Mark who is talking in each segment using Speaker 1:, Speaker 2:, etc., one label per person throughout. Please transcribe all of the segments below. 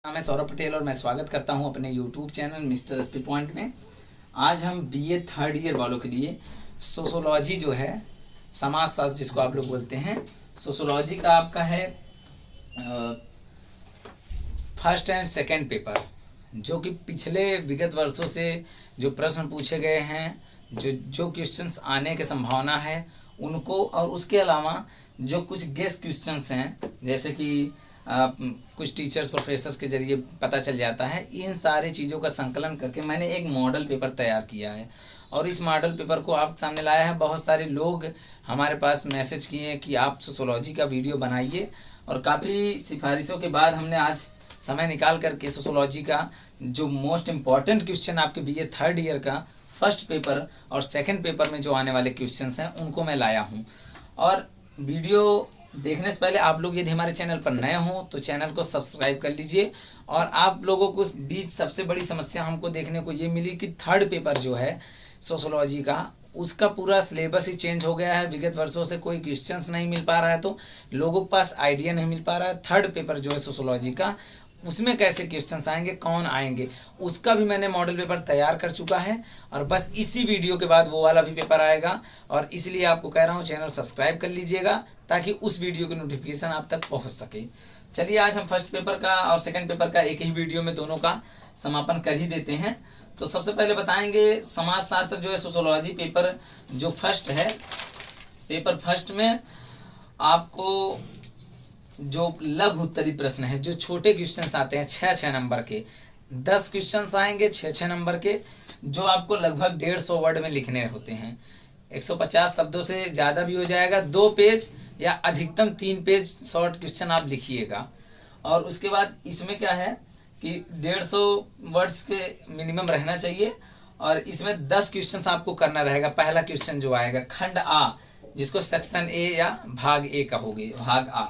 Speaker 1: नाम है सौरभ पटेल और मैं स्वागत करता हूं अपने YouTube channel mister SP point में। आज हम बीए थर्ड ईयर वालों के लिए सोशोलॉजी जो है, समाजशास्त्र जिसको आप लोग बोलते हैं, सोशोलॉजी का आपका है फर्स्ट एंड सेकंड पेपर, जो कि पिछले विगत वर्षों से जो प्रश्न पूछे गए हैं, जो क्वेश्चंस आने की संभावना है उनको, और उसके अलावा जो कुछ गेस्ट क्वेश्चंस हैं, जैसे कि कुछ टीचर्स प्रोफेसर्स के जरिए पता चल जाता है, इन सारी चीज़ों का संकलन करके मैंने एक मॉडल पेपर तैयार किया है और इस मॉडल पेपर को आप सामने लाया है। बहुत सारे लोग हमारे पास मैसेज किए हैं कि आप सोशोलॉजी का वीडियो बनाइए, और काफ़ी सिफारिशों के बाद हमने आज समय निकाल करके सोशोलॉजी का जो मोस्ट इम्पॉर्टेंट क्वेश्चन आपके बीए थर्ड ईयर का फर्स्ट पेपर और सेकेंड पेपर में जो आने वाले क्वेश्चन हैं उनको मैं लाया हूँ। और वीडियो देखने से पहले आप लोग यदि हमारे चैनल पर नए हों तो चैनल को सब्सक्राइब कर लीजिए। और आप लोगों को उस बीच सबसे बड़ी समस्या हमको देखने को ये मिली कि थर्ड पेपर जो है सोशोलॉजी का, उसका पूरा सिलेबस ही चेंज हो गया है। विगत वर्षों से कोई क्वेश्चंस नहीं मिल पा रहा है, तो लोगों के पास आइडिया नहीं मिल पा रहा है थर्ड पेपर जो है सोशोलॉजी का, उसमें कैसे क्वेश्चंस आएंगे, कौन आएंगे, उसका भी मैंने मॉडल पेपर तैयार कर चुका है। और बस इसी वीडियो के बाद वो वाला भी पेपर आएगा, और इसलिए आपको कह रहा हूँ चैनल सब्सक्राइब कर लीजिएगा ताकि उस वीडियो की नोटिफिकेशन आप तक पहुँच सके। चलिए आज हम फर्स्ट पेपर का और सेकंड पेपर का एक ही वीडियो में दोनों का समापन कर ही देते हैं। तो सबसे पहले बताएंगे समाजशास्त्र जो है सोशोलॉजी पेपर जो फर्स्ट है, पेपर फर्स्ट में आपको जो लघु उत्तरी प्रश्न है, जो छोटे क्वेश्चंस आते हैं 6-6 नंबर के, 10 क्वेश्चंस आएंगे 6-6 नंबर के, जो आपको लगभग 150 वर्ड में लिखने होते हैं। 150 शब्दों से ज़्यादा भी हो जाएगा, 2 पेज या अधिकतम 3 पेज शॉर्ट क्वेश्चन आप लिखिएगा। और उसके बाद इसमें क्या है कि 150 वर्ड्स के मिनिमम रहना चाहिए, और इसमें 10 क्वेश्चन आपको करना रहेगा। पहला क्वेश्चन जो आएगा खंड आ, जिसको सेक्शन ए या भाग ए कहोगे, भाग आ।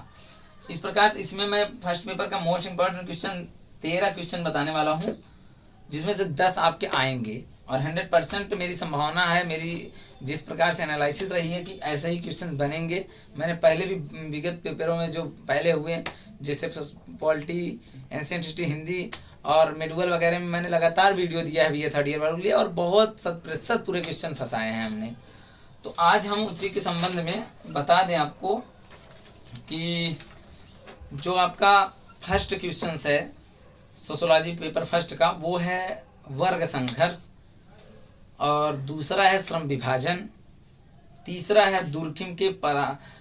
Speaker 1: इस प्रकार से इसमें मैं फर्स्ट पेपर का मोस्ट इंपॉर्टेंट क्वेश्चन 13 क्वेश्चन बताने वाला हूँ, जिसमें से 10 आपके आएंगे। और 100% मेरी संभावना है, मेरी जिस प्रकार से एनालिसिस रही है, कि ऐसे ही क्वेश्चन बनेंगे। मैंने पहले भी विगत पेपरों में जो पहले हुए, जैसे पॉलिटी, एंशिएंट हिस्ट्री, हिंदी और मेडुअल वगैरह में मैंने लगातार वीडियो दिया है बीए थर्ड ईयर वालों के लिए, और बहुत 100% पूरे क्वेश्चन फंसाए हैं हमने। तो आज हम उसी के संबंध में बता दें आपको कि जो आपका फर्स्ट क्वेश्चन है सोशोलॉजी पेपर फर्स्ट का, वो है वर्ग संघर्ष, और दूसरा है श्रम विभाजन, तीसरा है दूरखिम के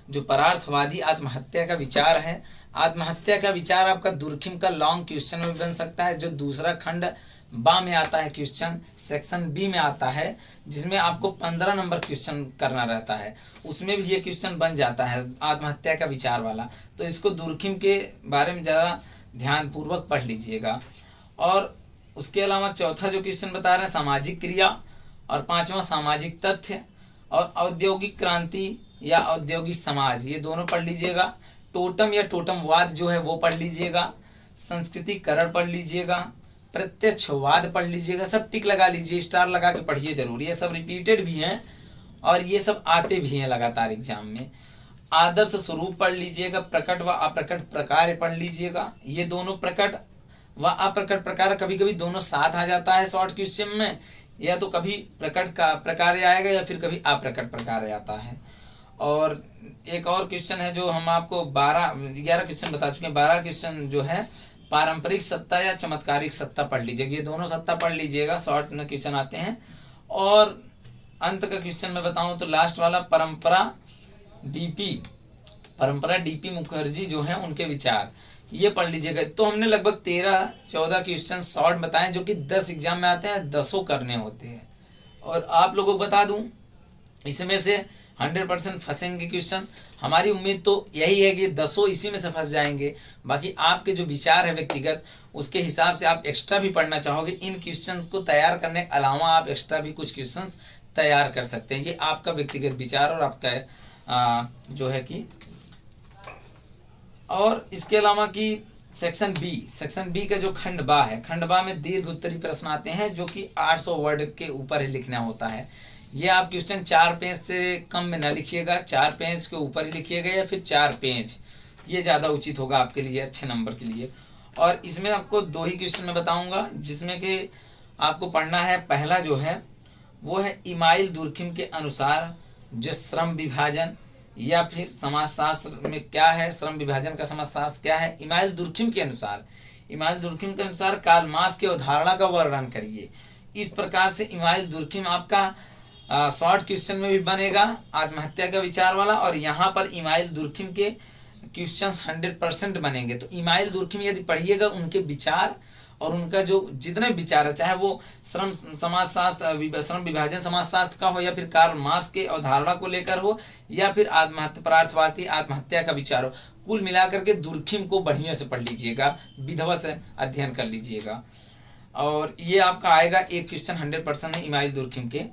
Speaker 1: जो परार्थवादी आत्महत्या का विचार है। आत्महत्या का विचार आपका दूरखिम का लॉन्ग क्वेश्चन में बन सकता है, जो दूसरा खंड बा में आता है क्वेश्चन, सेक्शन बी में आता है, जिसमें आपको 15 नंबर क्वेश्चन करना रहता है, उसमें भी ये क्वेश्चन बन जाता है आत्महत्या का विचार वाला। तो इसको दूरखिम के बारे में ज़रा ध्यानपूर्वक पढ़ लीजिएगा। और उसके अलावा चौथा जो क्वेश्चन बता रहे हैं सामाजिक क्रिया, और पांचवा सामाजिक तथ्य, और औद्योगिक क्रांति या औद्योगिक समाज, ये दोनों पढ़ लीजिएगा। टोटम या टोटमवाद जो है वो पढ़ लीजिएगा, संस्कृतिकरण पढ़ लीजिएगा, प्रत्यक्षवाद पढ़ लीजिएगा। सब टिक लगा लीजिए, स्टार लगा के पढ़िए जरूर, ये सब रिपीटेड भी हैं और ये सब आते भी हैं लगातार एग्जाम में। आदर्श स्वरूप पढ़ लीजिएगा, प्रकट व अप्रकट प्रकार पढ़ लीजिएगा। ये दोनों प्रकट व अप्रकट प्रकार कभी कभी दोनों साथ आ जाता है शॉर्ट क्वेश्चन में, या तो कभी प्रकट का प्रकार आएगा या फिर कभी अप्रकट प्रकार आता है। और एक और क्वेश्चन है जो हम आपको 11 क्वेश्चन बता चुके हैं, 12 क्वेश्चन जो है पारंपरिक सत्ता या चमत्कारिक सत्ता पढ़ लीजिएगा। ये दोनों सत्ता पढ़ लीजिएगा, शॉर्ट में क्वेश्चन आते हैं। और अंत का क्वेश्चन मैं बताऊं तो लास्ट वाला परंपरा डीपी मुखर्जी जो है उनके विचार, ये पढ़ लीजिएगा। तो हमने लगभग 13-14 क्वेश्चन शॉर्ट बताए, जो कि 10 एग्जाम में आते हैं, 10 करने होते हैं। और आप लोगों को बता दूं, इसमें से 100% फंसेंगे क्वेश्चन। हमारी उम्मीद तो यही है कि 10 इसी में से फंस जाएंगे। बाकी आपके जो विचार है व्यक्तिगत, उसके हिसाब से आप एक्स्ट्रा भी पढ़ना चाहोगे। इन क्वेश्चंस को तैयार करने के अलावा आप एक्स्ट्रा भी कुछ क्वेश्चंस तैयार कर सकते हैं। ये आपका व्यक्तिगत विचार और आपका जो है कि, और इसके अलावा कि सेक्शन बी का जो खंड बा है, खंड बा में दीर्घ उत्तरी प्रश्न आते हैं, जो कि 800 वर्ड के ऊपर ही लिखना होता है। ये आप क्वेश्चन 4 पेज से कम में ना लिखिएगा, 4 पेज के ऊपर ही लिखिएगा, या फिर 4 पेज, ये ज़्यादा उचित होगा आपके लिए अच्छे नंबर के लिए। और इसमें आपको 2 ही क्वेश्चन मैं बताऊंगा, जिसमें कि आपको पढ़ना है। पहला जो है वो है इमाइल दुर्खिम के अनुसार जो श्रम विभाजन या फिर समाजशास्त्र में क्या है, श्रम विभाजन का समाजशास्त्र क्या है। इमाइल दुर्खिम के अनुसार, इमाइल दुर्खिम के अनुसार कार्ल मार्क्स की अवधारणा का वर्णन करिए। इस प्रकार से इमाइल दुर्खिम आपका शॉर्ट क्वेश्चन में भी बनेगा, आत्महत्या का विचार वाला, और यहाँ पर इमाइल दुर्खिम के क्वेश्चंस 100% बनेंगे। तो इमाइल दुर्खिम यदि पढ़िएगा, उनके विचार और उनका जो जितने विचार है, चाहे वो श्रम समाजशास्त्र, श्रम विभाजन समाजशास्त्र का हो, या फिर कार्ल मार्क्स के अवधारणा को लेकर हो, या फिर आत्महत्या परार्थवादी आत्महत्या का विचार हो, कुल मिलाकर के दुर्खिम को बढ़िया से पढ़ लीजिएगा, विधिवत अध्ययन कर लीजिएगा। और ये आपका आएगा एक क्वेश्चन 100% है इमाइल दुर्खिम के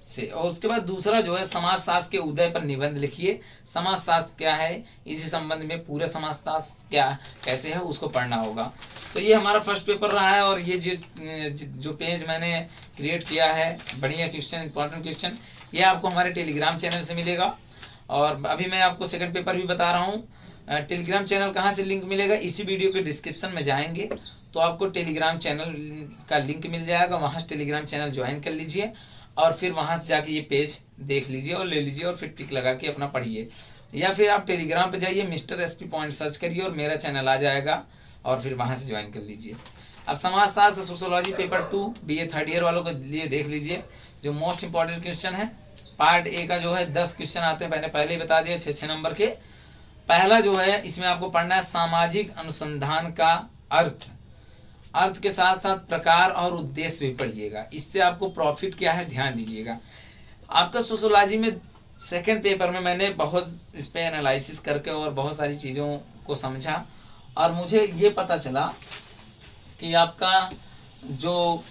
Speaker 1: से। और उसके बाद दूसरा जो है समाजशास्त्र के उदय पर निबंध लिखिए। समाजशास्त्र क्या है, इसी संबंध में पूरे समाजशास्त्र क्या कैसे है उसको पढ़ना होगा। तो ये हमारा फर्स्ट पेपर रहा है, और ये जो पेज मैंने क्रिएट किया है, बढ़िया क्वेश्चन, इंपॉर्टेंट क्वेश्चन, ये आपको हमारे टेलीग्राम चैनल से मिलेगा। और अभी मैं आपको सेकंड पेपर भी बता रहा हूँ। टेलीग्राम चैनल कहाँ से लिंक मिलेगा, इसी वीडियो के डिस्क्रिप्शन में जाएंगे तो आपको टेलीग्राम चैनल का लिंक मिल जाएगा, वहाँ से टेलीग्राम चैनल ज्वाइन कर लीजिए, और फिर वहाँ से जाके ये पेज देख लीजिए और ले लीजिए, और फिर टिक लगा के अपना पढ़िए। या फिर आप टेलीग्राम पे जाइए, मिस्टर SP पॉइंट सर्च करिए और मेरा चैनल आ जाएगा, और फिर वहाँ से ज्वाइन कर लीजिए। अब समाजशास्त्र sociology paper 2 BA third year वालों के लिए देख लीजिए, जो मोस्ट इंपॉर्टेंट क्वेश्चन है। पार्ट ए का जो है 10 क्वेश्चन आते हैं, मैंने पहले ही बता दिया, 6 नंबर के। पहला जो है इसमें आपको पढ़ना है सामाजिक अनुसंधान का अर्थ, अर्थ के साथ साथ प्रकार और उद्देश्य भी पढ़िएगा। इससे आपको प्रॉफिट क्या है ध्यान दीजिएगा। आपका सोशोलॉजी में सेकंड पेपर में मैंने बहुत इस पे एनालिसिस करके और बहुत सारी चीज़ों को समझा, और मुझे ये पता चला कि आपका जो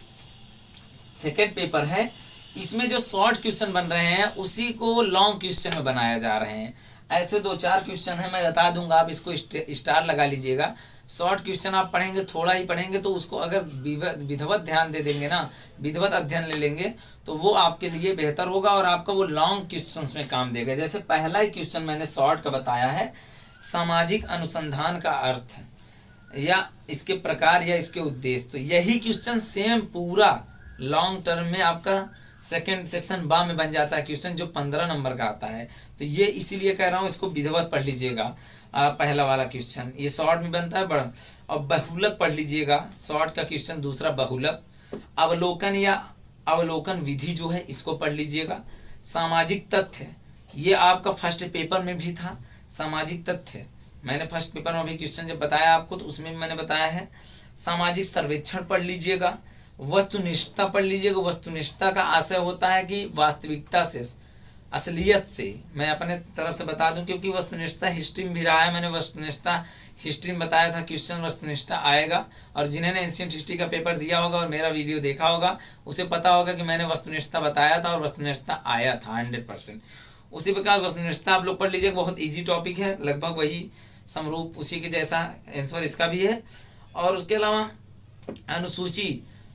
Speaker 1: सेकंड पेपर है, इसमें जो शॉर्ट क्वेश्चन बन रहे हैं उसी को लॉन्ग क्वेश्चन में बनाया जा रहे हैं। ऐसे 2-4 क्वेश्चन है, मैं बता दूंगा, आप इसको स्टार लगा लीजिएगा। शॉर्ट क्वेश्चन आप पढ़ेंगे, थोड़ा ही पढ़ेंगे, तो उसको अगर विधिवत ध्यान दे देंगे ना, विधिवत अध्ययन ले लेंगे, तो वो आपके लिए बेहतर होगा, और आपका वो लॉन्ग क्वेश्चंस में काम देगा। जैसे पहला ही क्वेश्चन मैंने शॉर्ट का बताया है, सामाजिक अनुसंधान का अर्थ या इसके प्रकार या इसके उद्देश्य, तो यही क्वेश्चन सेम पूरा लॉन्ग टर्म में आपका सेकंड सेक्शन बा में बन जाता है क्वेश्चन, जो 15 नंबर का आता है। तो ये इसीलिए कह रहा हूँ, इसको विधिवत पढ़ लीजिएगा। पहला वाला क्वेश्चन ये शॉर्ट में बनता है, बड़ा। और बहुलक पढ़ लीजिएगा, शॉर्ट का क्वेश्चन दूसरा बहुलक। अवलोकन या अवलोकन विधि जो है, इसको पढ़ लीजिएगा। सामाजिक तथ्य, ये आपका फर्स्ट पेपर में भी था। सामाजिक तथ्य मैंने फर्स्ट पेपर में भी क्वेश्चन जब बताया आपको, तो उसमें भी मैंने बताया है। सामाजिक सर्वेक्षण पढ़ लीजिएगा। वस्तुनिष्ठता पढ़ लीजिएगा। वस्तुनिष्ठता का आशय होता है कि वास्तविकता से, असलियत से, मैं अपने तरफ से बता दूं, क्योंकि वस्तुनिष्ठता हिस्ट्री में भी रहा है। मैंने वस्तुनिष्ठता हिस्ट्री में बताया था, क्वेश्चन वस्तुनिष्ठता आएगा, और जिन्होंने एंशिएंट हिस्ट्री का पेपर दिया होगा और मेरा वीडियो देखा होगा, उसे पता होगा कि मैंने वस्तुनिष्ठता बताया था और वस्तुनिष्ठता आया था 100%। उसी प्रकार वस्तुनिष्ठता आप लोग पढ़ लीजिएगा, बहुत ईजी टॉपिक है, लगभग वही समरूप उसी के जैसा आंसर इसका भी है। और उसके अलावा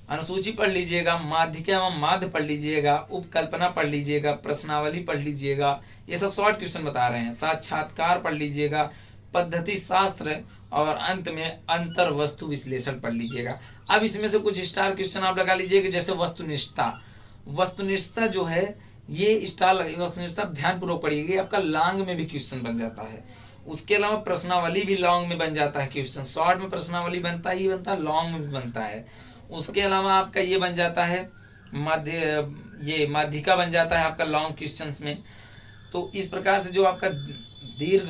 Speaker 1: अनुसूची पढ़ लीजिएगा। माध्यिका एवं माध्य पढ़ लीजिएगा। उपकल्पना पढ़ लीजिएगा। प्रश्नावली पढ़ लीजिएगा, ये सब शॉर्ट क्वेश्चन बता रहे हैं। साक्षात्कार पढ़ लीजिएगा। पद्धति शास्त्र, और अंत में अंतर वस्तु विश्लेषण पढ़ लीजिएगा। अब इसमें से कुछ स्टार क्वेश्चन आप लगा लीजिएगा, जैसे वस्तुनिष्ठता। वस्तुनिष्ठता जो है ये स्टार वस्तुनिष्ठता ध्यानपूर्वक पढ़िएगा, आपका लॉन्ग में भी क्वेश्चन बन जाता है। उसके अलावा प्रश्नावली भी लॉन्ग में बन जाता है क्वेश्चन। शॉर्ट में प्रश्नावली बनता ही बनता है, लॉन्ग में भी बनता है। उसके अलावा आपका ये बन जाता है माध्यिका बन जाता है आपका लॉन्ग क्वेश्चंस में। तो इस प्रकार से जो आपका दीर्घ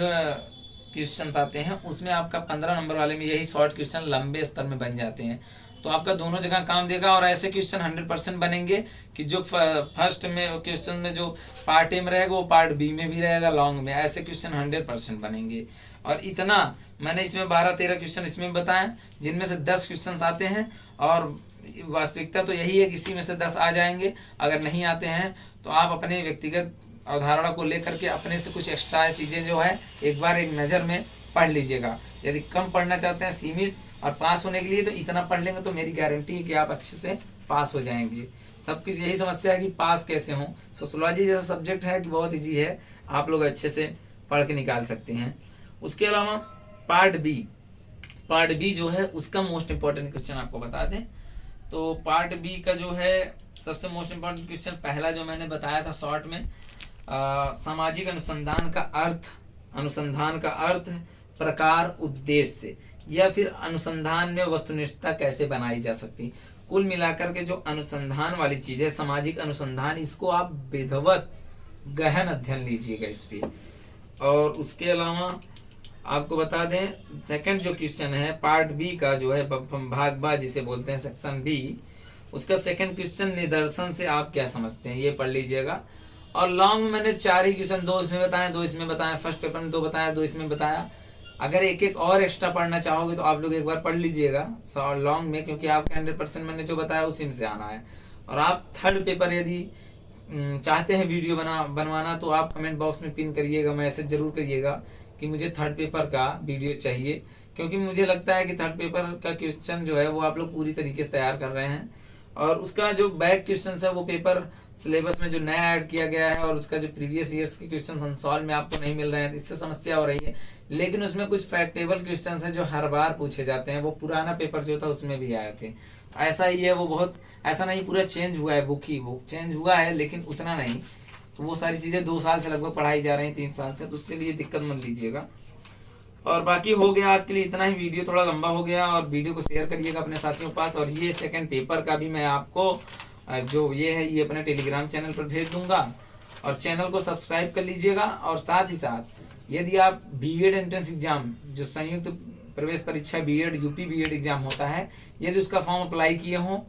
Speaker 1: क्वेश्चंस आते हैं, उसमें आपका 15 नंबर वाले में यही शॉर्ट क्वेश्चन लंबे स्तर में बन जाते हैं। तो आपका दोनों जगह काम देगा, और ऐसे क्वेश्चन 100% बनेंगे कि जो फर्स्ट में क्वेश्चन में जो पार्ट ए में रहेगा, वो पार्ट बी में भी रहेगा लॉन्ग में। ऐसे क्वेश्चन 100% बनेंगे। और इतना मैंने इसमें 12-13 क्वेश्चन इसमें बताए, जिनमें से 10 क्वेश्चन आते हैं, और वास्तविकता तो यही है कि इसी में से 10 आ जाएंगे। अगर नहीं आते हैं तो आप अपने व्यक्तिगत अवधारणा को लेकर के अपने से कुछ एक्स्ट्रा चीज़ें जो है एक बार एक नज़र में पढ़ लीजिएगा। यदि कम पढ़ना चाहते हैं सीमित और पास होने के लिए, तो इतना पढ़ लेंगे तो मेरी गारंटी है कि आप अच्छे से पास हो जाएंगे। सबकी यही समस्या है कि पास कैसे हों। सोशोलॉजी जैसा सब्जेक्ट है कि बहुत ईजी है, आप लोग अच्छे से पढ़ के निकाल सकते हैं। उसके अलावा पार्ट
Speaker 2: पार्ट बी जो है उसका मोस्ट इंपॉर्टेंट क्वेश्चन आपको बता दें तो पार्ट बी का जो है सबसे मोस्ट इंपॉर्टेंट क्वेश्चन पहला जो मैंने बताया था शॉर्ट में, सामाजिक अनुसंधान का अर्थ, प्रकार, उद्देश्य, या फिर अनुसंधान में वस्तुनिष्ठता कैसे बनाई जा सकती। कुल मिलाकर के जो अनुसंधान वाली चीज है, सामाजिक अनुसंधान, इसको आप विधिवत गहन अध्ययन लीजिएगा इस पे। और उसके अलावा आपको बता दें सेकंड जो क्वेश्चन है पार्ट बी का जो है भाग बा जिसे बोलते हैं सेक्शन बी, उसका सेकंड क्वेश्चन निदर्शन से आप क्या समझते हैं, ये पढ़ लीजिएगा। और लॉन्ग में मैंने 4 ही क्वेश्चन, 2 इसमें बताए, 2 इसमें बताया, फर्स्ट पेपर में 2 बताया, 2 इसमें बताया। अगर एक एक और एक्स्ट्रा पढ़ना चाहोगे तो आप लोग एक बार पढ़ लीजिएगा लॉन्ग में, क्योंकि आपके 100% मैंने जो बताया उसी में से आना है। और आप थर्ड पेपर यदि चाहते हैं वीडियो बनवाना तो आप कमेंट बॉक्स में पिन करिएगा, मैसेज जरूर करिएगा कि मुझे थर्ड पेपर का वीडियो चाहिए, क्योंकि मुझे लगता है कि थर्ड पेपर का क्वेश्चन जो है वो आप लोग पूरी तरीके से तैयार कर रहे हैं। और उसका जो बैक क्वेश्चन है वो पेपर सिलेबस में जो नया ऐड किया गया है और उसका जो प्रीवियस ईयर्स के क्वेश्चन अनसॉल्व में आपको नहीं मिल रहे हैं, इससे समस्या हो रही है। लेकिन उसमें कुछ फैक्टेबल क्वेश्चन है जो हर बार पूछे जाते हैं, वो पुराना पेपर जो था उसमें भी आए थे। ऐसा ही है, वो बहुत ऐसा नहीं पूरा चेंज हुआ है, बुक चेंज हुआ है लेकिन उतना नहीं। तो वो सारी चीज़ें 2 साल से लगभग पढ़ाई जा रही हैं, 3 साल से, तो उससे लिए दिक्कत मत लीजिएगा। और बाकी हो गया आज के लिए इतना ही, वीडियो थोड़ा लंबा हो गया, और वीडियो को शेयर करिएगा अपने साथियों के पास। और ये सेकंड पेपर का भी मैं आपको जो ये है ये अपने टेलीग्राम चैनल पर भेज दूंगा, और चैनल को सब्सक्राइब कर लीजिएगा। और साथ ही साथ यदि आप बीएड एंट्रेंस एग्जाम जो संयुक्त प्रवेश परीक्षा बीएड यूपी बीएड एग्जाम होता है, यदि उसका फॉर्म अप्लाई किए हों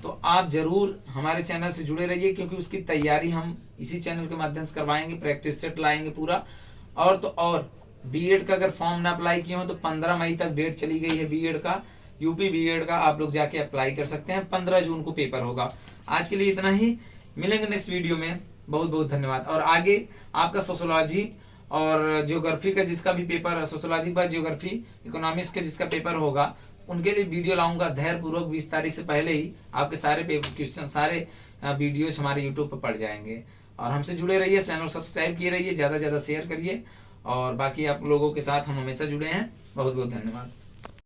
Speaker 2: तो आप जरूर हमारे चैनल से जुड़े रहिए, क्योंकि उसकी तैयारी हम इसी चैनल के माध्यम से करवाएंगे, प्रैक्टिस सेट लाएंगे पूरा। और तो और बीएड का अगर फॉर्म ना अप्लाई किए हो तो 15 मई तक डेट चली गई है बीएड का, यूपी बीएड का, आप लोग जाके अप्लाई कर सकते हैं। 15 जून को पेपर होगा। आज के लिए इतना ही, मिलेंगे नेक्स्ट वीडियो में। बहुत बहुत धन्यवाद। और आगे आपका सोशोलॉजी और जियोग्राफी का जिसका भी पेपर, सोशोलॉजी के बाद जियोग्राफी, इकोनॉमिक्स का जिसका पेपर होगा, उनके लिए वीडियो लाऊंगा धैर्यपूर्वक। 20 तारीख से पहले ही आपके सारे पेपर क्वेश्चन, सारे वीडियोज हमारे यूट्यूब पर पड़ जाएंगे। और हमसे जुड़े रहिए, चैनल सब्सक्राइब किए रहिए, ज़्यादा से ज़्यादा शेयर करिए। और बाकी आप लोगों के साथ हम हमेशा जुड़े हैं। बहुत बहुत धन्यवाद।